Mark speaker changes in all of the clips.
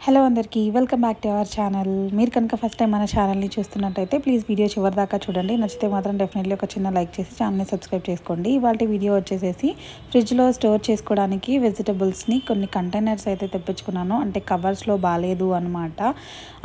Speaker 1: Hello అందరికీ welcome back to our channel. మీరు కనుక ఫస్ట్ టైం మన ఛానల్ని చూస్తున్నట్టయితే ప్లీజ్ వీడియో చివరి దాకా చూడండి. నచ్చితే మాత్రం డెఫినెట్లీ ఒక చిన్న లైక్ చేసి ఛానల్ని సబ్స్క్రైబ్ చేసుకోండి. ఇవాళ వీడియో వచ్చేసేసి ఫ్రిడ్జ్లో స్టోర్ చేసుకోవడానికి వెజిటబుల్స్ని కొన్ని కంటైనర్స్ అయితే తెప్పించుకున్నాను. అంటే కవర్స్లో బాగాలేదు అనమాట.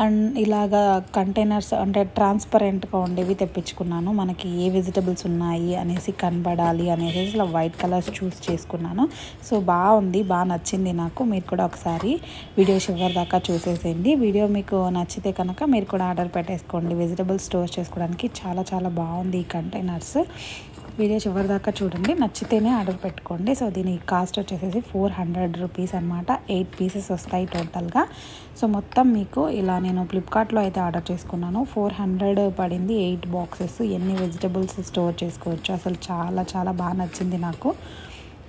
Speaker 1: అండ్ ఇలాగా కంటైనర్స్ అంటే ట్రాన్స్పరెంట్గా ఉండేవి తెప్పించుకున్నాను. మనకి ఏ వెజిటబుల్స్ ఉన్నాయి అనేసి కనబడాలి అనేసి ఇలా వైట్ కలర్స్ చూస్ చేసుకున్నాను. సో బాగుంది, బాగా నచ్చింది నాకు. మీరు కూడా ఒకసారి వీడియో చివరి దాకా చూసేసేయండి. వీడియో మీకు నచ్చితే కనుక మీరు కూడా ఆర్డర్ పెట్టేసుకోండి. వెజిటబుల్స్ స్టోర్ చేసుకోవడానికి చాలా బాగుంది ఈ కంటైనర్స్. వీడియో చివరి దాకా చూడండి, నచ్చితేనే ఆర్డర్ పెట్టుకోండి. సో దీని కాస్ట్ వచ్చేసేసి 400 రూపీస్ అనమాట. 8 పీసెస్ వస్తాయి టోటల్గా. సో మొత్తం మీకు ఇలా నేను ఫ్లిప్కార్ట్లో అయితే ఆర్డర్ చేసుకున్నాను. 400 పడింది. 8 బాక్సెస్. ఎన్ని వెజిటబుల్స్ స్టోర్ చేసుకోవచ్చు. అసలు చాలా బాగా నచ్చింది నాకు.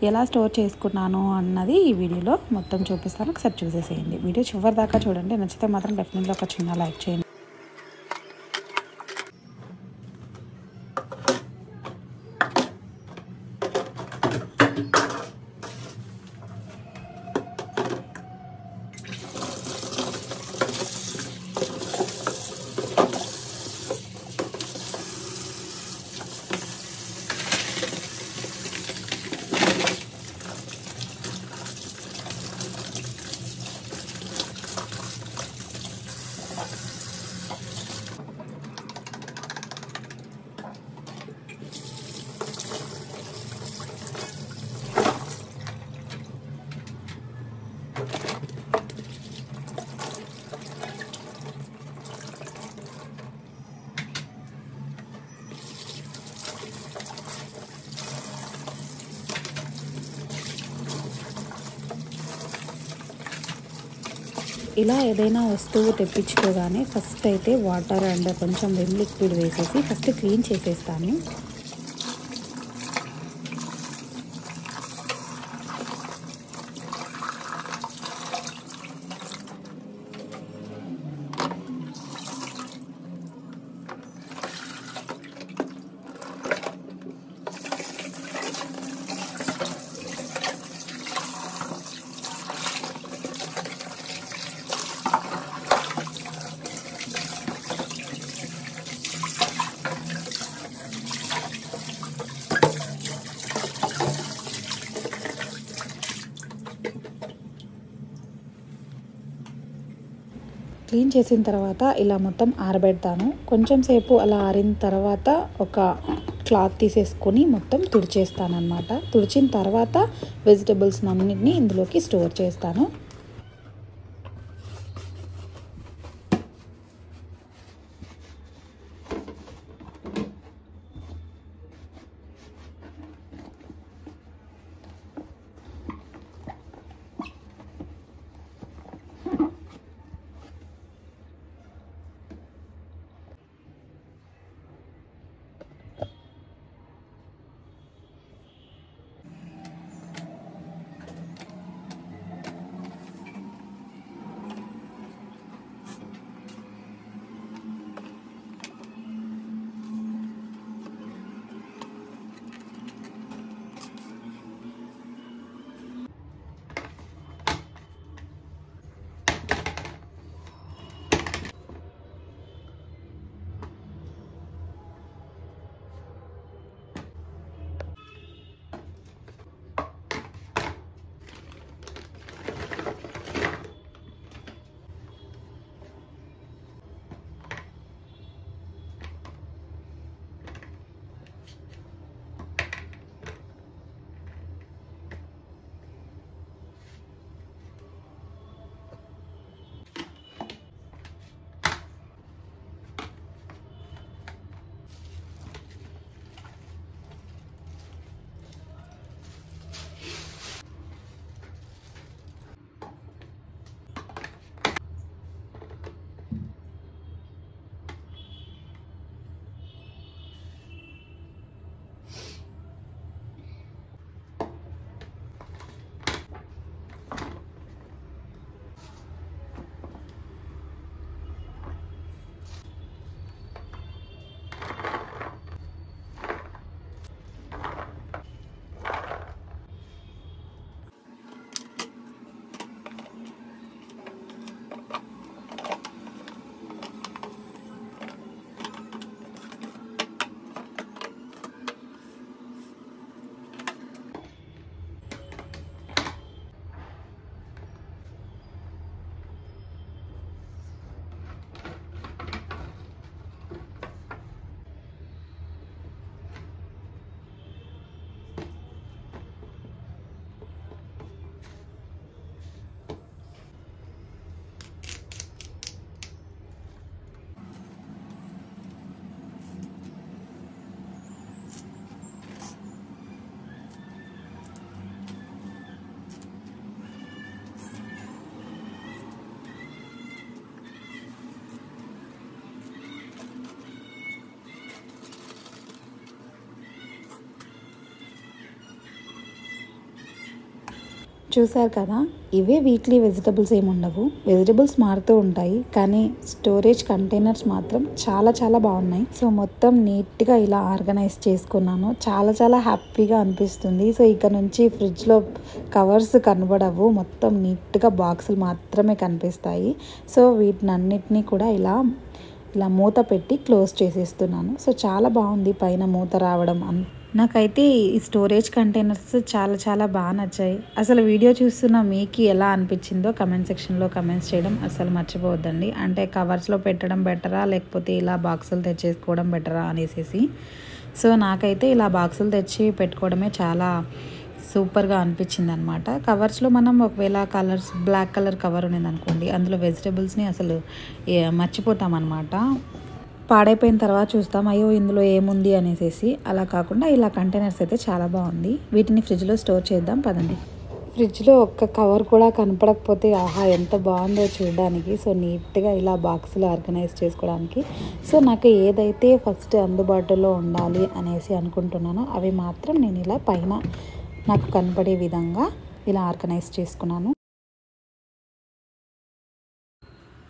Speaker 1: ఎలా స్టోర్ చేసుకున్నాను అన్నది ఈ వీడియోలో మొత్తం చూపిస్తాను. ఒకసారి చూసేసేయండి. వీడియో చివరి దాకా చూడండి. నచ్చితే మాత్రం డెఫినెట్గా ఒక చిన్న లైక్ చేయండి. ఇలా ఏదైనా వస్తువు తెప్పించుకోగానే ఫస్ట్ అయితే వాటర్ అండ్ కొంచెం విమ్ లిక్విడ్ వేసేసి ఫస్ట్ క్లీన్ చేసేస్తాను. క్లీన్ చేసిన తర్వాత ఇలా మొత్తం ఆరబెడతాను. కొంచెం సేపు అలా ఆరిన తర్వాత ఒక క్లాత్ తీసేసుకొని మొత్తం తుడిచేస్తాను అనమాట. తుడిచిన తర్వాత వెజిటబుల్స్ అన్నిటిని ఇందులోకి స్టోర్ చేస్తాను. చూసారు కదా, ఇవే వీక్లీ వెజిటబుల్స్ ఏమి ఉండవు. వెజిటబుల్స్ మారుతూ ఉంటాయి, కానీ స్టోరేజ్ కంటైనర్స్ మాత్రం చాలా చాలా బాగున్నాయి. సో మొత్తం నీట్గా ఇలా ఆర్గనైజ్ చేసుకున్నాను. చాలా చాలా హ్యాపీగా అనిపిస్తుంది. సో ఇక నుంచి ఫ్రిడ్జ్లో కవర్స్ కనబడవు, మొత్తం నీట్గా బాక్సులు మాత్రమే కనిపిస్తాయి. సో వీటినన్నిటినీ కూడా ఇలా మూత పెట్టి క్లోజ్ చేసేస్తున్నాను. సో చాలా బాగుంది పైన మూత రావడం. నాకైతే ఈ స్టోరేజ్ కంటైనర్స్ చాలా చాలా బాగా నచ్చాయి. అసలు వీడియో చూస్తున్న మీకు ఎలా అనిపించిందో కమెంట్ సెక్షన్లో కమెంట్స్ చేయడం అసలు మర్చిపోవద్దండి. అంటే కవర్స్లో పెట్టడం బెటరా లేకపోతే ఇలా బాక్సులు తెచ్చేసుకోవడం బెటరా అనేసి. సో నాకైతే ఇలా బాక్సులు తెచ్చి పెట్టుకోవడమే చాలా సూపర్గా అనిపించింది అనమాట. కవర్స్లో మనం ఒకవేళ కలర్స్ బ్లాక్ కలర్ కవర్ ఉన్నది అనుకోండి, అందులో వెజిటబుల్స్ని అసలు మర్చిపోతాం అనమాట. పాడైపోయిన తర్వాత చూస్తాం అయ్యో ఇందులో ఏముంది అనేసి. అలా కాకుండా ఇలా కంటైనర్స్ అయితే చాలా బాగుంది. వీటిని ఫ్రిడ్జ్లో స్టోర్ చేద్దాం పదండి. ఫ్రిడ్జ్లో ఒక్క కవర్ కూడా కనపడకపోతే ఆహా ఎంత బాగుందో చూడడానికి. సో నీట్గా ఇలా బాక్సులు ఆర్గనైజ్ చేసుకోవడానికి. సో నాకు ఏదైతే ఫస్ట్ అందుబాటులో ఉండాలి అనేసి అనుకుంటున్నానో అవి మాత్రం నేను ఇలా పైన నాకు కనపడే విధంగా ఇలా ఆర్గనైజ్ చేసుకున్నాను.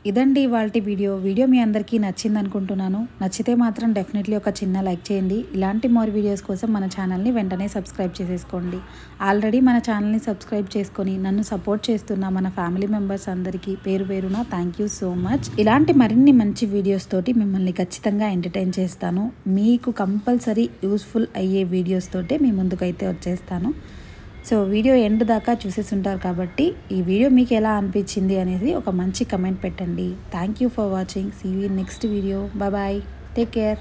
Speaker 1: ఇదండి ఇవాల్టి వీడియో మీ అందరికీ నచ్చింది అనుకుంటున్నాను. నచ్చితే మాత్రం డెఫినెట్లీ ఒక చిన్న లైక్ చేయండి. ఇలాంటి మోర్ వీడియోస్ కోసం మన ఛానల్ని వెంటనే సబ్స్క్రైబ్ చేసేసుకోండి. ఆల్రెడీ మన ఛానల్ని సబ్స్క్రైబ్ చేసుకొని నన్ను సపోర్ట్ చేస్తున్న మన ఫ్యామిలీ మెంబర్స్ అందరికీ పేరు పేరున థ్యాంక్ యూ సో మచ్. ఇలాంటి మరిన్ని మంచి వీడియోస్ తోటి మిమ్మల్ని ఖచ్చితంగా ఎంటర్టైన్ చేస్తాను. మీకు కంపల్సరీ యూస్ఫుల్ అయ్యే వీడియోస్ తోటే మీ ముందుకైతే వచ్చేస్తాను. సో వీడియో ఎండ్ దాకా చూసేసి ఉంటారు కాబట్టి ఈ వీడియో మీకు ఎలా అనిపించింది అనేది ఒక మంచి కమెంట్ పెట్టండి. Thank you for watching. See you in next video. Bye bye. Take care.